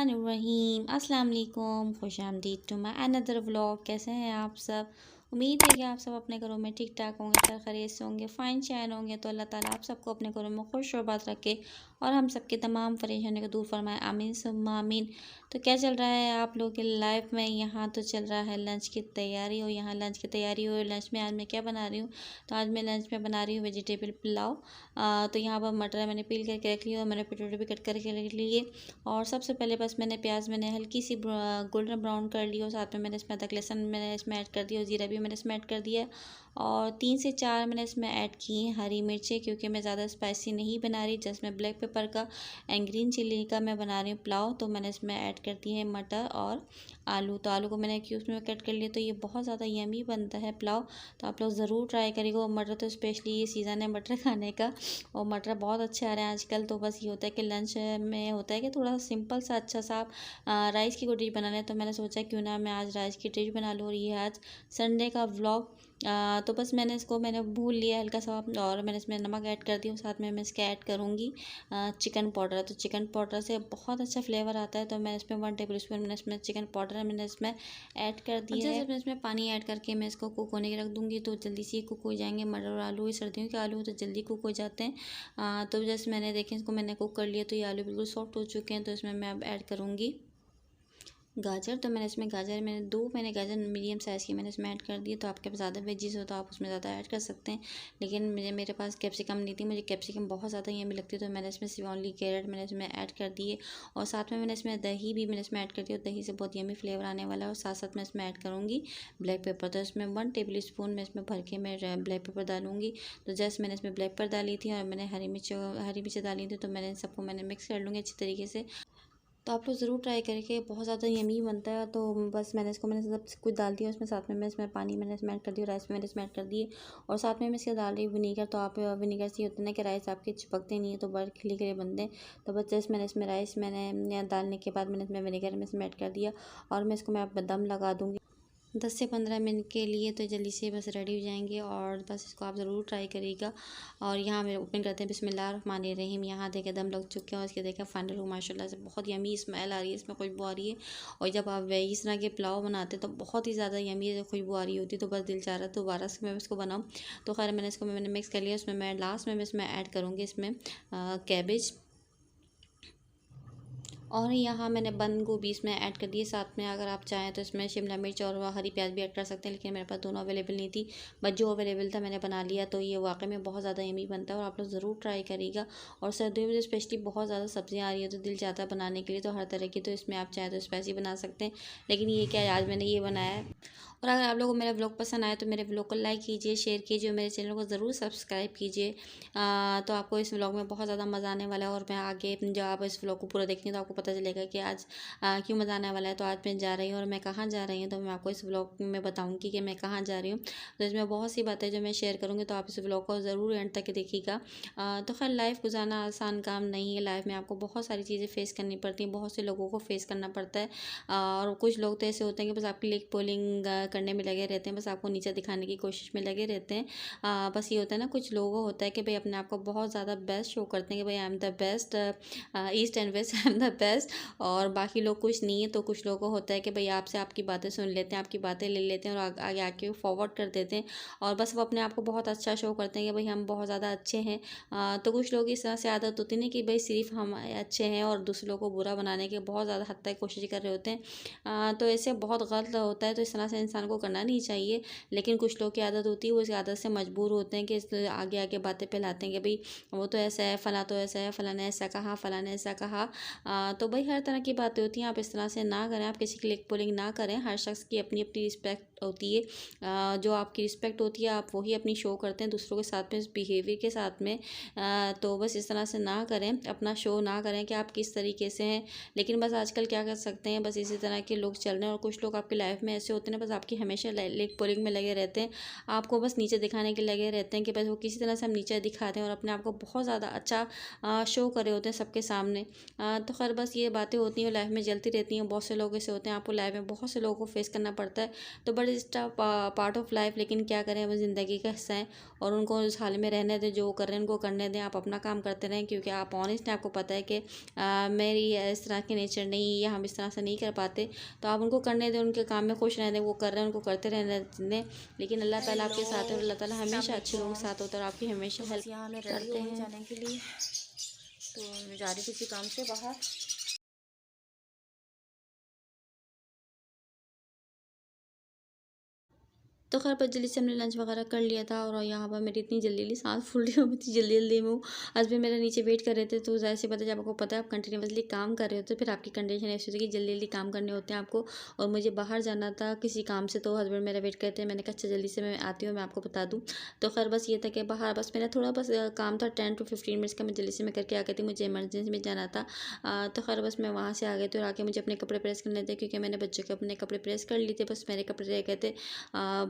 बिस्मिल्लाहिर्रहमानिर्रहीम अस्सलाम वालेकुम खुशामदीद टू माय अनदर व्लॉग। कैसे हैं आप सब? उम्मीद है कि आप सब अपने घरों में ठीक ठाक होंगे, खैर खैरियत से होंगे, फ़ाइन चैन होंगे। तो अल्लाह ताला आप सबको अपने घरों में खुश और बात रखे और हम सबके तमाम परेशानियों को दूर फरमाए, आमीन सुम्मा आमीन। तो क्या चल रहा है आप लोगों की लाइफ में? यहाँ तो चल रहा है लंच की तैयारी, और यहाँ लंच की तैयारी हो। लंच में आज मैं क्या बना रही हूँ? तो आज मैं लंच में बना रही हूँ वेजिटेबल पुलाव। तो यहाँ पर मटर मैंने पील करके रख लिया और मैंने पोटैटो भी कट करके रख लिए। और सबसे पहले बस मैंने प्याज मैंने हल्की सी गोल्डन ब्राउन कर ली, और साथ में मैंने इसमें अदरक लहसुन मैंने इसमें ऐड कर दिया, और जीरा भी मैंने इसमें ऐड कर दिया है। और 3 से 4 मैंने इसमें ऐड की हैं हरी मिर्चें, क्योंकि मैं ज़्यादा स्पाइसी नहीं बना रही, जस्ट मैं ब्लैक पेपर का एंड ग्रीन चिल्ली का मैं बना रही हूँ पुलाव। तो मैंने इसमें ऐड कर दी है मटर और आलू। तो आलू को मैंने क्यूब्स में कट कर लिया। तो ये बहुत ज़्यादा यमी बनता है पुलाव, तो आप लोग ज़रूर ट्राई करिएगा। और मटर तो स्पेशली ये सीज़न है मटर खाने का, और मटर बहुत अच्छे आ रहे हैं आजकल। तो बस ये होता है कि लंच में होता है कि थोड़ा सा सिंपल सा अच्छा सा आप राइस की कोई डिश बनाना है, तो मैंने सोचा क्यों ना मैं आज राइस की डिश बना लूँ। और ये आज संडे का व्लॉग। तो बस मैंने इसको मैंने भून लिया हल्का सा, और मैंने इसमें नमक ऐड कर दिया, और साथ में मैं इसके ऐड करूँगी चिकन पाउडर। तो चिकन पाउडर से बहुत अच्छा फ्लेवर आता है। तो मैं इसमें 1 टेबल स्पून मैंने इसमें चिकन पाउडर मैंने इसमें ऐड कर दिया है। मैं इसमें पानी ऐड करके मैं इसको कुक होने के रख दूँगी, तो जल्दी से कुक हो जाएंगे। मटर और आलू, ये सर्दियों के आलू तो जल्दी कुक हो जाते हैं। तो जैसे मैंने देखें इसको मैंने कुक कर लिया, तो ये आलू बिल्कुल सॉफ्ट हो चुके हैं। तो इसमें मैं अब ऐड करूँगी गाजर। तो मैंने इसमें गाजर मैंने गाजर मीडियम साइज़ की मैंने इसमें ऐड कर दिए। तो आपके पास ज़्यादा वेजीज हो तो आप उसमें ज़्यादा ऐड कर सकते हैं, लेकिन मेरे पास कैप्सिकम नहीं थी, मुझे कैप्सिकम बहुत ज़्यादा यम्मी लगती है। तो मैंने इसमें सिर्फ ओनली कैरेट मैंने इसमें ऐड कर दिए, और साथ में मैंने इसमें दही भी मैंने इसमें ऐड कर दिया। दही से बहुत यम्मी फ्लेवर आने वाला है। और साथ साथ मैं इसमें ऐड करूँगी ब्लैक पेपर। तो इसमें 1 टेबल स्पून मैं इसमें भर के मैं ब्लैक पेपर डालूँगी। तो जस्ट मैंने इसमें ब्लैक पेपर डाली थी, और मैंने हरी मिर्च डाली थी। तो मैंने इन सबको मैंने मिक्स कर लूँगी अच्छी तरीके से। तो आप लोग ज़रूर ट्राई करके, बहुत ज़्यादा यमी बनता है। तो बस मैंने सब कुछ डाल दिया उसमें। साथ में मैं इसमें पानी मैंने इसमें ऐड कर दिया, राइस में मैंने इसमें ऐड कर दिए, और साथ में मैं इसके डाल रही विनीगर। तो आप विनीगर से ये होता है ना कि राइस आपके चिपकते नहीं है, तो बड़े खिले खिले बनते हैं। तो बस जस्ट मैंने इसमें राइस मैंने डालने के बाद मैंने इसमें विनीगर में इसमें ऐड कर दिया, और मैं इसको मैं दम लगा दूँगी 10 से 15 मिनट के लिए। तो जल्दी से बस रेडी हो जाएंगे, और बस इसको आप ज़रूर ट्राई करिएगा। और यहाँ मेरे ओपन करते हैं बिस्मिल्लाहिर्रहमानिर्रहीम। यहाँ देखें दम लग चुके हैं, और इसके देखें फाइनल हो माशाल्लाह से बहुत यमी स्मेल आ रही है, इसमें खुशबू आ रही है। और जब आप इस तरह के पुलाव बनाते हैं तो बहुत ही ज़्यादा यमी खुशबू आ रही होती है। तो बस दिल चाह रहा है दोबारा से मैं इसको बनाऊँ। तो खैर मैंने मिक्स कर लिया। उसमें मैं लास्ट में मैं इसमें ऐड करूँगी इसमें कैबेज, और यहाँ मैंने बंद गोभी इसमें ऐड कर दिए। साथ में अगर आप चाहें तो इसमें शिमला मिर्च और हरी प्याज भी ऐड कर सकते हैं, लेकिन मेरे पास दोनों अवेलेबल नहीं थी, बस जो अवेलेबल था मैंने बना लिया। तो ये वाकई में बहुत ज़्यादा यमी बनता है, और आप लोग ज़रूर ट्राई करिएगा। और सर्दियों में स्पेशली बहुत ज़्यादा सब्जियाँ आ रही है, तो दिल चाहता है बनाने के लिए तो हर तरह की। तो इसमें आप चाहें तो स्पाइसी बना सकते हैं, लेकिन ये क्या आज मैंने ये बनाया है। और अगर आप लोगों को मेरा व्लॉग पसंद आए तो मेरे व्लॉग को लाइक कीजिए, शेयर कीजिए, और मेरे चैनल को ज़रूर सब्सक्राइब कीजिए। तो आपको इस व्लॉग में बहुत ज़्यादा मज़ा आने वाला है। और मैं आगे जब आप इस व्लॉग को पूरा देखेंगे तो आपको पता चलेगा कि आज क्यों मज़ा आने वाला है। तो आज मैं जा रही हूँ, और मैं कहाँ जा रही हूँ तो मैं आपको इस व्लॉग में बताऊँगी कि मैं कहाँ जा रही हूँ। तो इसमें बहुत सी बातें जो मैं शेयर करूँगी, तो आप इस व्लॉग को ज़रूर एंड तक देखिएगा। तो खैर लाइफ गुजारना आसान काम नहीं है। लाइफ में आपको बहुत सारी चीज़ें फेस करनी पड़ती हैं, बहुत से लोगों को फेस करना पड़ता है। और कुछ लोग तो ऐसे होते हैं कि बस आपकी लेग पुलिंग करने में लगे रहते हैं, बस आपको नीचे दिखाने की कोशिश में लगे रहते हैं। बस ये होता है ना, कुछ लोगों को होता है कि भाई अपने आप को बहुत ज़्यादा बेस्ट शो करते हैं कि भाई I am the best, east and west I am the best, और बाकी लोग कुछ नहीं है। तो कुछ लोगों को होता है कि भाई आपसे आपकी बातें सुन लेते हैं, आपकी बातें ले लेते हैं, और आगे आके फॉरवर्ड कर देते हैं, और बस वो अपने आप को बहुत अच्छा शो करते हैं कि भाई हम बहुत ज़्यादा अच्छे हैं। तो कुछ लोग इस तरह से आदत होती है ना कि भाई सिर्फ हम अच्छे हैं, और दूसरे लोगों को बुरा बनाने की बहुत ज़्यादा हद तक कोशिश कर रहे होते हैं। तो ऐसे बहुत गलत होता है। तो इस तरह से इंसान को करना नहीं चाहिए, लेकिन कुछ लोग की आदत होती है, वो इस आदत से मजबूर होते हैं कि आगे आगे बातें फैलाते हैं कि भाई वो तो ऐसा है, फला तो ऐसा है, फला ने ऐसा कहा, फला ने ऐसा कहा। तो भाई हर तरह की बातें होती हैं, आप इस तरह से ना करें, आप किसी की लेग पुलिंग ना करें। हर शख्स की अपनी अपनी रिस्पेक्ट होती है। जो आपकी रिस्पेक्ट होती है आप वही अपनी शो करते हैं दूसरों के साथ में, इस बिहेवियर के साथ में। तो बस इस तरह से ना करें, अपना शो ना करें कि आप किस तरीके से हैं। लेकिन बस आजकल क्या कर सकते हैं, बस इसी तरह के लोग चल रहे हैं। और कुछ लोग आपकी लाइफ में ऐसे होते हैं बस आपकी हमेशा लेग पुलिंग में लगे रहते हैं, आपको बस नीचे दिखाने के लगे रहते हैं कि बस वो किसी तरह से हम नीचे दिखाते हैं, और अपने आप को बहुत ज़्यादा अच्छा शो करे होते हैं सबके सामने। तो खैर बस ये बातें होती हैं, लाइफ में चलती रहती हैं। बहुत से लोग ऐसे होते हैं, आपको लाइफ में बहुत से लोगों को फेस करना पड़ता है। तो but word is part of life, लेकिन क्या करें, वो ज़िंदगी का हिस्सा है और उनको उस हाल में रहने दें, जो कर रहे हैं उनको करने दें। आप अपना काम करते रहें, क्योंकि आप ऑनेस्ट हैं, आपको पता है कि मेरी इस तरह की नेचर नहीं है, हम इस तरह से नहीं कर पाते। तो आप उनको करने दें, उनके काम में खुश रहने दें, वो कर रहे हैं उनको करते रहने दें। लेकिन अल्लाह ताला आपके साथ है और अल्लाह ताला हमेशा अच्छे लोगों के साथ होता है और आपकी हमेशा हेल्प यहाँ मैं रेडी करते हूँ हैं। जाने के लिए, तो मैं जा रही थी किसी काम से बाहर। तो खैर बस जल्दी से हमने लंच वगैरह कर लिया था और यहाँ पर मेरी इतनी जल्दी सांस फूल रही है, मैं इतनी जल्दी जल्दी में हूँ। हस्बैंड मेरा नीचे वेट कर रहे थे, तो ज़ाहिर सी बात है, जब आपको पता है आप कंटिन्यूसली काम कर रहे होते हो, फिर आपकी कंडीशन ऐसी होती है कि जल्दी जल्दी काम करने होते हैं आपको। और मुझे बाहर जाना था किसी काम से, तो हस्बैंड मेरा वेट करते हैं। मैंने कहा अच्छा जल्दी से मैं आती हूँ, मैं आपको बता दूँ। तो खैर बस ये था कि बाहर बस मेरा थोड़ा बस काम था 10 to 15 मिनट्स का, मैं जल्दी से मैं करके आ गई थी, मुझे इमरजेंसी में जाना था। तो खैर बस मैं वहाँ से आ गई थी और आके मुझे अपने कपड़े प्रेस करने थे, क्योंकि मैंने बच्चों के अपने कपड़े प्रेस कर लिए थे, बस मेरे कपड़े रह गए थे।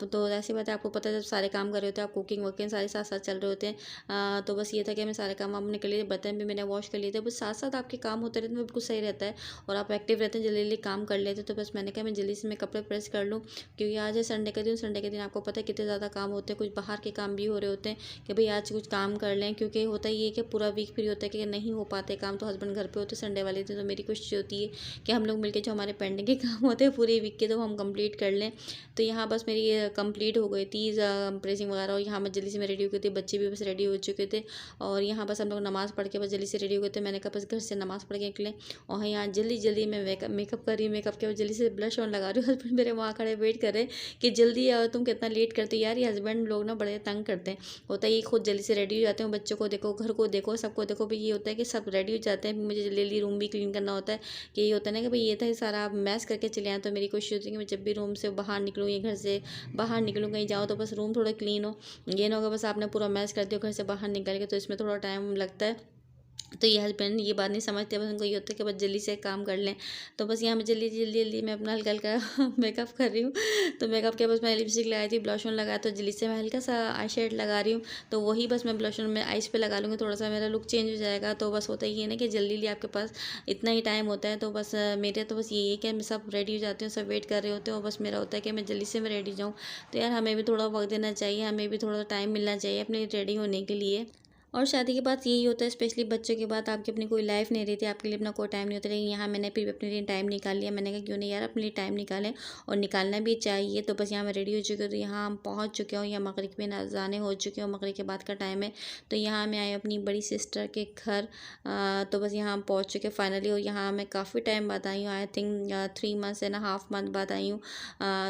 तो ऐसी बात है, आपको पता है जब सारे काम कर रहे होते हैं, आप कुकिंग वकिंग सारे साथ साथ चल रहे होते हैं। तो बस ये था कि मैं सारे काम अपने कर लिए थे, बर्तन भी मैंने वॉश कर लिए थे। बस साथ साथ आपके काम होते रहते हैं, बिल्कुल सही रहता है और आप एक्टिव रहते हैं, जल्दी जल्दी काम कर लेते हैं। तो बस मैंने कहा मैं जल्दी से मैं कपड़े प्रेस कर लूँ, क्योंकि आज है संडे का दिन। संडे के दिन आपको पता है कितने ज़्यादा काम होते हैं, कुछ बाहर के काम भी हो रहे होते हैं कि भाई आज कुछ काम कर लें, क्योंकि होता ही है कि पूरा वीक फ्री होता है कि नहीं हो पाते काम, तो हस्बैंड घर पे होते संडे वाले दिन। तो मेरी कोशिश होती है कि हम लोग मिलकर जो हमारे पेंडिंग के काम होते हैं पूरे वीक के, तो हम कंप्लीट कर लें। तो यहाँ बस मेरी कंप्लीट हो गई थी प्रेसिंग वगैरह, और यहाँ मैं जल्दी से मैं रेडी हो गई थी, बच्चे भी बस रेडी हो चुके थे। और यहाँ बस हम लोग नमाज़ पढ़ के बस जल्दी से रेडी हो गए थे। मैंने कहा बस घर से नमाज़ पढ़ के निकलें, और यहाँ जल्दी जल्दी मैं मेकअप कर रही हूँ। मेकअप के बाद जल्दी से ब्लश ऑन लगा रही हूँ। हस्बैंड मेरे वहाँ खड़े वेट कर रहे हैं कि जल्दी आओ, तुम कितना लेट करते हो यार। ये हस्बैंड लोग ना बड़े तंग करते हैं। होता है ये खुद जल्दी से रेडी हो जाते हैं, बच्चों को देखो, घर को देखो, सबको देखो, भाई ये होता है कि सब रेडी हो जाते हैं, मुझे जल्दी जल्दी रूम भी क्लीन करना होता है। कि ये होता है ना कि भाई ये था सारा मैस करके चले आए। तो मेरी कोशिश होती है कि मैं जब भी रूम से बाहर निकलूँ या घर से बाहर निकलूँ कहीं जाऊँ, तो बस रूम थोड़ा क्लीन हो। ये ना होगा बस आपने पूरा मैच कर दिया घर से बाहर निकल के, तो इसमें थोड़ा टाइम लगता है। तो ये हस्बैंड ये बात नहीं समझते, बस उनको ये होता है कि बस जल्दी से काम कर लें। तो बस यहाँ मैं जल्दी जल्दी जल्दी मैं अपना हल्का हल्का मेकअप कर रही हूँ। तो मेकअप के बस मैं लिपस्टिक लगाई थी, ब्लश ऑन लगाया, तो जल्दी से मैं हल्का सा आई शेड लगा रही हूँ। तो वही बस मैं ब्लश ऑन में आइज़ पे लगा लूँगी, थोड़ा सा मेरा लुक चेंज हो जाएगा। तो बस होता ही है ना कि जल्दी जल्दी आपके पास इतना ही टाइम होता है। तो बस मेरे तो बस यही है कि मैं सब रेडी हो जाती हूँ, सब वेट कर रहे होते हैं, और बस मेरा होता है कि मैं जल्दी से मैं रेडी जाऊँ। तो यार हमें भी थोड़ा वक्त देना चाहिए, हमें भी थोड़ा टाइम मिलना चाहिए अपने रेडी होने के लिए। और शादी के बाद यही होता है, स्पेशली बच्चों के बाद आपकी अपनी कोई लाइफ नहीं रहती, आपके लिए अपना कोई टाइम नहीं होता। लेकिन यहाँ मैंने फिर भी अपने लिए टाइम निकाल लिया। मैंने कहा क्यों नहीं यार, अपने लिए टाइम निकालें, और निकालना भी चाहिए। तो बस यहाँ मैं रेडी हो चुकी हूँ, तो यहाँ हम पहुँच चुके हूँ, यहाँ मगरिब में अज़ानें हो चुके हो, मगरिब के बाद का टाइम है। तो यहाँ मैं आई अपनी बड़ी सिस्टर के घर। तो बस यहाँ हम पहुँच चुके फाइनली, और यहाँ मैं काफ़ी टाइम बाद आई हूँ, I think 3 months and half month बाद आई हूँ।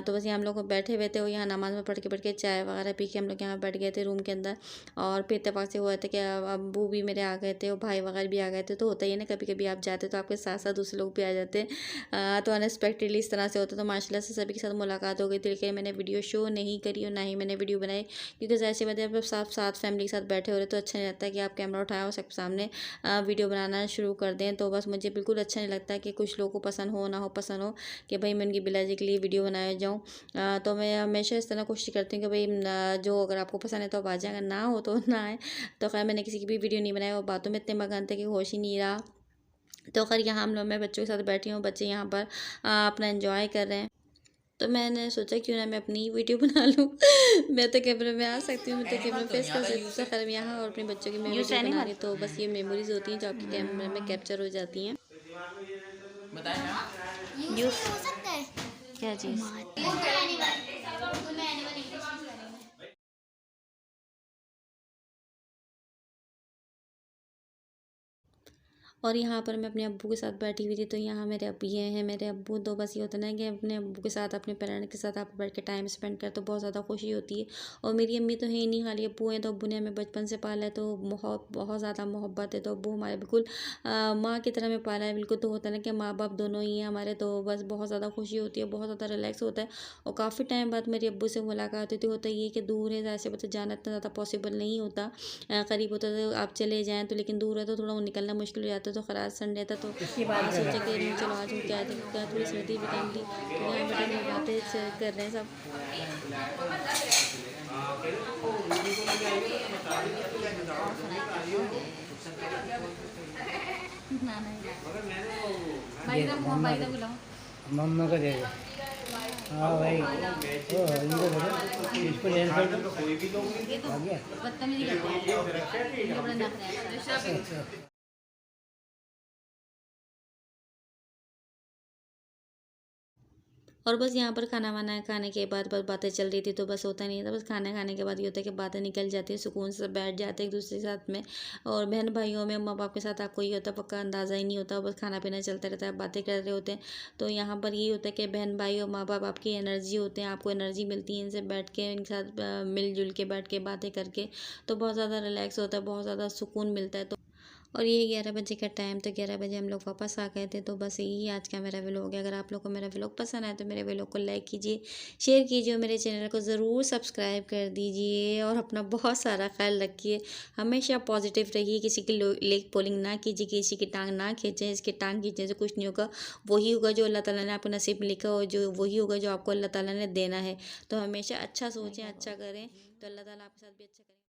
तो बस यहाँ हम लोग बैठे हुए थे, और यहाँ नमाज़ में पढ़ के चाय वगैरह पी के हम लोग यहाँ बैठ गए थे रूम के अंदर। और फिर इत्तेफाक से हुआ था कि अब्बू भी मेरे आ गए थे और भाई वगैरह भी आ गए थे। तो होता ही है ना, कभी कभी आप जाते तो आपके साथ साथ दूसरे लोग भी आ जाते हैं। तो अनएक्सपेक्टेडली इस तरह से होता। तो माशाल्लाह से सभी के साथ मुलाकात हो गई थी, लेकिन मैंने वीडियो शो नहीं करी और ना ही मैंने वीडियो बनाई, क्योंकि जैसे बात है आप साथ साथ फैमिली के साथ बैठे हो रहे, तो अच्छा नहीं लगता कि आप कैमरा उठाएं और सबके सामने वीडियो बनाना शुरू कर दें। तो बस मुझे बिल्कुल अच्छा नहीं लगता कि कुछ लोगों को पसंद हो ना हो पसंद हो कि भाई मैं उनकी बिलाजी के लिए वीडियो बनाया जाऊँ। तो मैं हमेशा इस तरह कोशिश करती हूँ कि भाई जो अगर आपको पसंद है तो आप आ जाए, अगर ना हो तो ना आए। तो खैर मैंने किसी की भी वीडियो नहीं बनाई, और बातों में इतने मगन थे कि होश ही नहीं रहा। तो खैर यहाँ हम लोग मैं बच्चों के साथ बैठी हूँ, बच्चे यहाँ पर अपना एंजॉय कर रहे हैं। तो मैंने सोचा क्यों ना मैं अपनी वीडियो बना लूँ। मैं तो कैमरे में आ सकती हूँ, मैं तो कैमरा फेस कर सकती हूँ। तो खैर यहाँ और अपने बच्चों की मैं वीडियो बना रही, तो बस ये मेमोरीज होती हैं जो आपके कैमरे में कैप्चर हो जाती हैं। यूज़ क्या चीज़? और यहाँ पर मैं अपने अब्बू के साथ बैठी हुई थी। तो यहाँ मेरे अब्बू ये हैं मेरे अब्बू। तो बस ये होता है ना कि अपने अब्बू के साथ अपने पेरेंट्स के साथ आप बैठ के टाइम स्पेंड कर, तो बहुत ज़्यादा खुशी होती है। और मेरी अम्मी तो है ही नहीं, खाली अब्बू हैं। तो अब्बू ने हमें बचपन से पाला है, तो बहुत बहुत ज़्यादा मोहब्बत है। तो अब्बू हमारे बिल्कुल माँ की तरह में पाला है बिल्कुल। तो होता है ना कि माँ बाप दोनों ही हैं हमारे। तो बस बहुत ज़्यादा खुशी होती है, बहुत ज़्यादा रिलैक्स होता है। और काफ़ी टाइम बाद मेरे अब्बू से मुलाकात होती है। होता ये कि दूर है, ऐसे बच्चे जाना इतना ज़्यादा पॉसिबल नहीं होता। करीब होता तो आप चले जाएँ तो, लेकिन दूर है तो थोड़ा निकलना मुश्किल हो जाता है। तो खैर संडे था, तो सोचा कि चलो आज हम क्या थे क्या थोड़ी सर्दी भी टाइम ली। तो यहाँ बेटे में बातें कर रहे हैं सब। मम्मा का जाएगा। हाँ भाई तो इनको बोलो इसको लेन कर दो आ गया। बदतमीजी करता है, ये बड़ा नखरा है इसका। और बस यहाँ पर खाना वाना खाने के बाद बस बातें चल रही थी, तो बस होता नहीं था, बस खाना खाने के बाद ये होता है कि बातें निकल जाती है, सुकून से बैठ जाते हैं एक दूसरे के साथ में। और बहन भाइयों में माँ बाप के साथ आपको ये होता है पक्का अंदाज़ा ही नहीं होता, बस खाना पीना चलता रहता है, बातें कर रहे होते हैं। तो यहाँ पर ये होता है कि बहन भाई और माँ बाप आपकी एनर्जी होते हैं, आपको एनर्जी मिलती है इनसे बैठ के, इनके साथ मिलजुल के बैठ के बातें करके। तो बहुत ज़्यादा रिलैक्स होता है, बहुत ज़्यादा सुकून मिलता है। तो और ये 11 बजे का टाइम, तो 11 बजे हम लोग वापस आ गए थे। तो बस यही आज का मेरा व्लॉग है। अगर आप लोग को मेरा व्लॉग पसंद आए तो मेरे व्लॉग को लाइक कीजिए, शेयर कीजिए, और मेरे चैनल को ज़रूर सब्सक्राइब कर दीजिए। और अपना बहुत सारा ख्याल रखिए, हमेशा पॉजिटिव रहिए, किसी की लेग पोलिंग ना कीजिए, किसी की टांग ना खींचें। इसकी टांग खींचने से कुछ नहीं होगा, वही होगा जो अल्लाह ताला ने आपको नसीब में लिखा हो, जो वही होगा जो आपको अल्लाह ताला ने देना है। तो हमेशा अच्छा सोचें, अच्छा करें, तो अल्लाह ताला आपके साथ भी अच्छा करें।